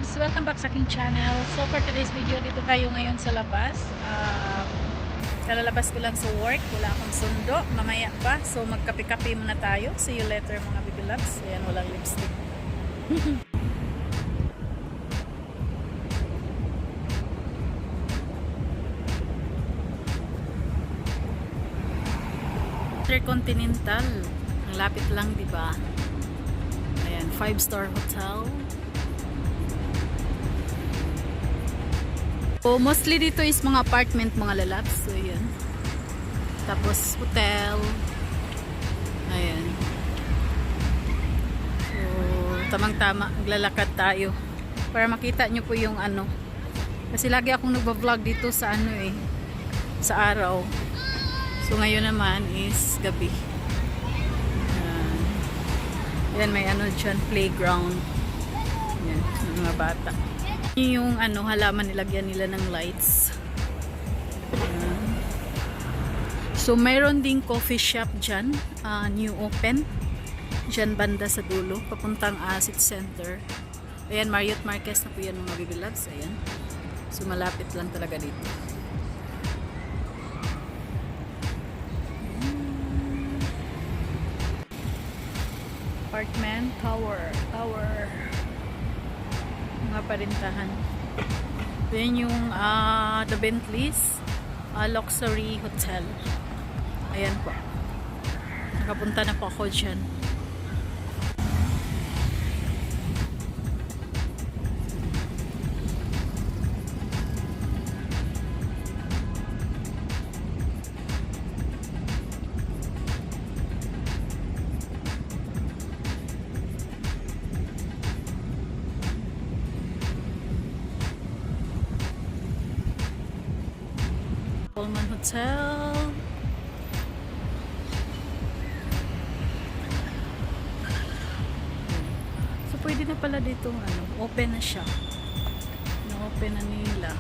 Beloveds, welcome back sa aking channel. So for today's video, dito tayo ngayon sa labas. Kalalabas ko lang sa work, wala akong sundo, mamaya pa. So magkape-kape muna tayo. See you later mga baby loves. Ayan, walang lipstick. Intercontinental. Ang lapit lang, di ba? Ayan, 5-star hotel. So, mostly dito is mga apartment, mga lalabs. So, yun. Tapos, hotel. Ayan. So, tamang-tama. Maglalakad tayo. Para makita nyo po yung ano. Kasi lagi akong nagbablog dito sa ano eh. Sa araw. So, ngayon naman is gabi. Ayan, may ano dyan. Playground. Ayan, mga bata. Yung ano, halaman nilagyan nila ng lights. So mayroon ding coffee shop dyan, new open dyan banda sa dulo, papuntang City Center. Ayan, Marriott Marquez na po yan mga baby loves. Ayan, so malapit lang talaga dito. Apartment tower mga parintahan. Then yung the Bentley's Luxury Hotel. Ayan po. Nakapunta na po ako dyan. Pullman Hotel. So pwede na pala dito ano, open na siya. Na-open na nila.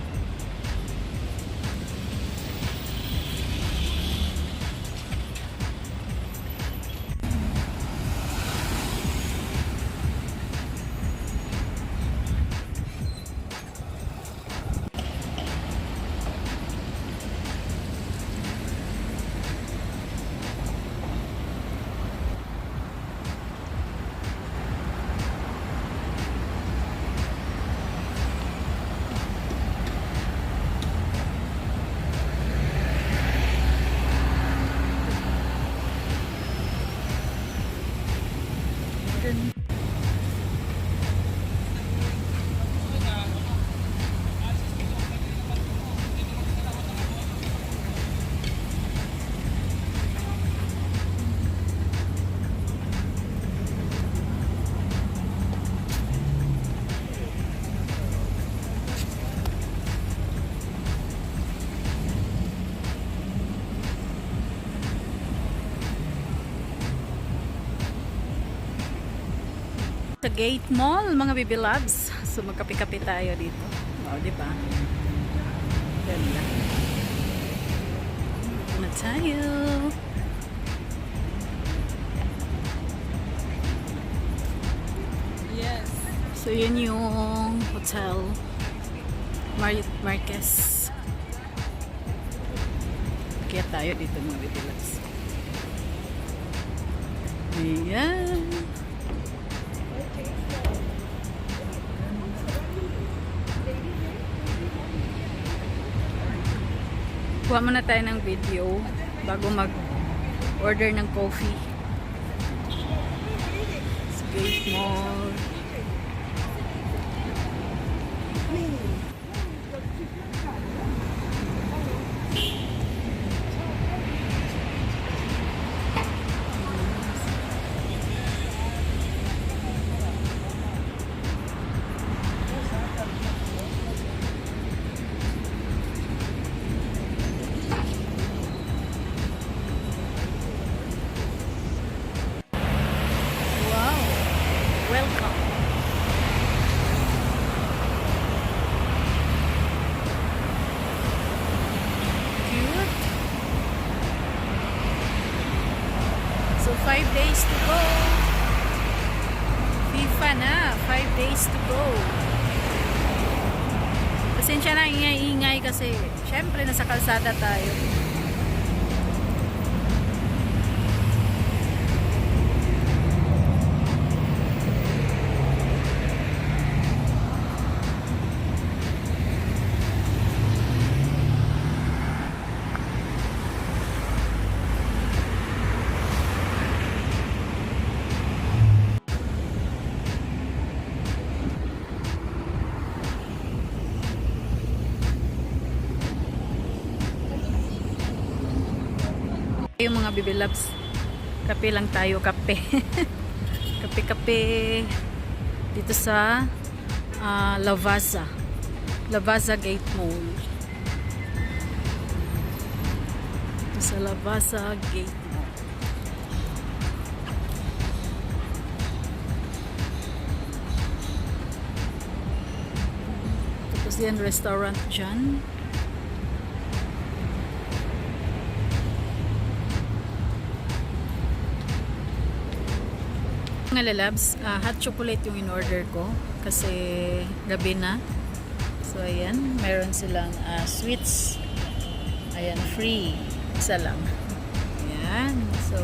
Sa Gate Mall, mga baby loves. So magkape-kape tayo dito. O, di ba? Ganda. Na tayo. Yes. So yun yung hotel. Marriott Marquez. Kaya tayo dito mga baby loves. Ayan. Kuha muna tayo ng video bago mag-order ng coffee. Sa Gate Mall. Welcome. Cute. So 5 days to go. FIFA na. 5 days to go. Pasensya na, ingay-ingay kasi syempre nasa kalsada tayo. Yung mga baby loves, kape lang tayo, kape. Kape-kape dito sa Lavazza. Lavazza Gate Mall. Dito sa Lavazza Gate Mall. Tapos yan, restaurant dyan. Mga lalabs, hot chocolate yung in-order ko kasi gabi na. So ayan, meron silang sweets. Ayan, free. Isa lang. Ayan. So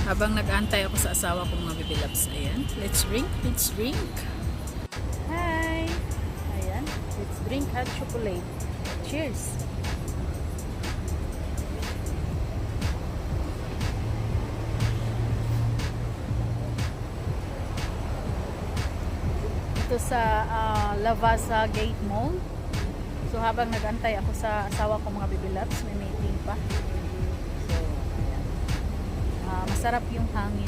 habang nag-aantay ako sa asawa ko mga baby loves, ayan. Let's drink, let's drink. Hi! Ayan, let's drink hot chocolate. Cheers! Ito sa Lavazza Gate Mall. So habang nagantay ako sa asawa ko mga baby loves, may meeting pa. So ayan. Masarap yung hangin.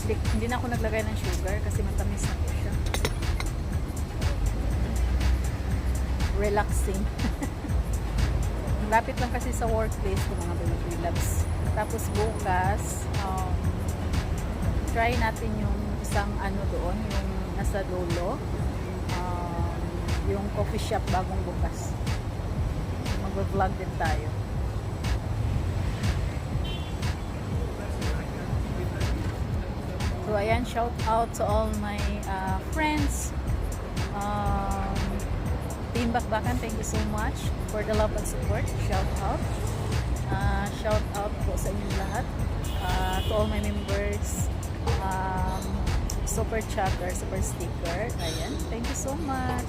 Hindi na ako naglagay ng sugar kasi matamis na po siya. Relaxing. Lapit lang kasi sa workplace ko mga baby loves. Tapos bukas, try natin yung isang ano doon, yung nasa dulo, yung coffee shop bagong bukas. Mag-vlog din tayo. So ayan, shout out to all my friends. Team Bakbakan, thank you so much for the love and support. Shout out. Shout out po sa inyong lahat, to all my members, super chat or super sticker. Ayan, thank you so much.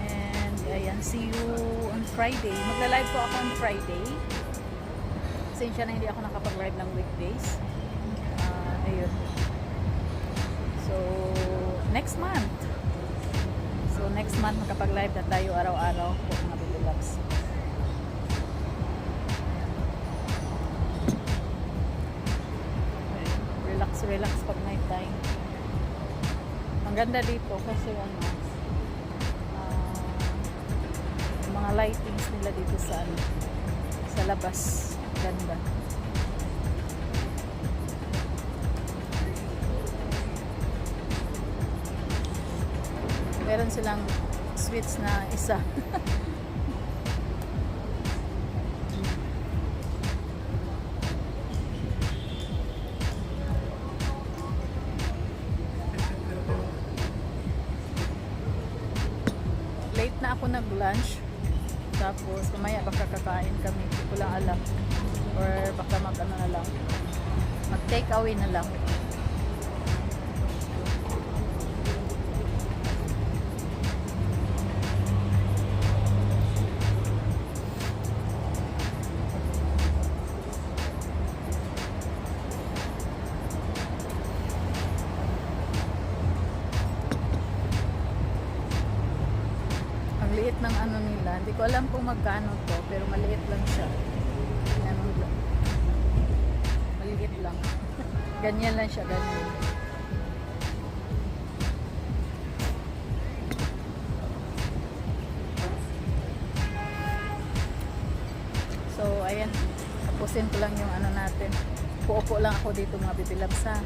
And ayan, see you on Friday. Magla-live po ako on Friday. Pasensya na hindi ako nakapag-live ng weekdays. Ayun. So next month makapag-live na tayo araw-araw po mga baby loves. Relax pag night time. Ang ganda dito kasi ano, yung mga lightings nila dito sa labas. Ganda. Meron silang sweets na isa. Late na ako nag-lunch. Tapos mamaya baka kakain kami. Hindi ko lang alam. Or baka mag-ano na lang. Mag-take away na lang. Liit ng ano nila. Hindi ko alam kung magkano to, pero maliit lang siya. Ganun lang. Maliit lang. Ganyan lang siya, ganyan. So, ayan. Tapusin ko lang yung ano natin. Puupo lang ako dito mga baby loves ha.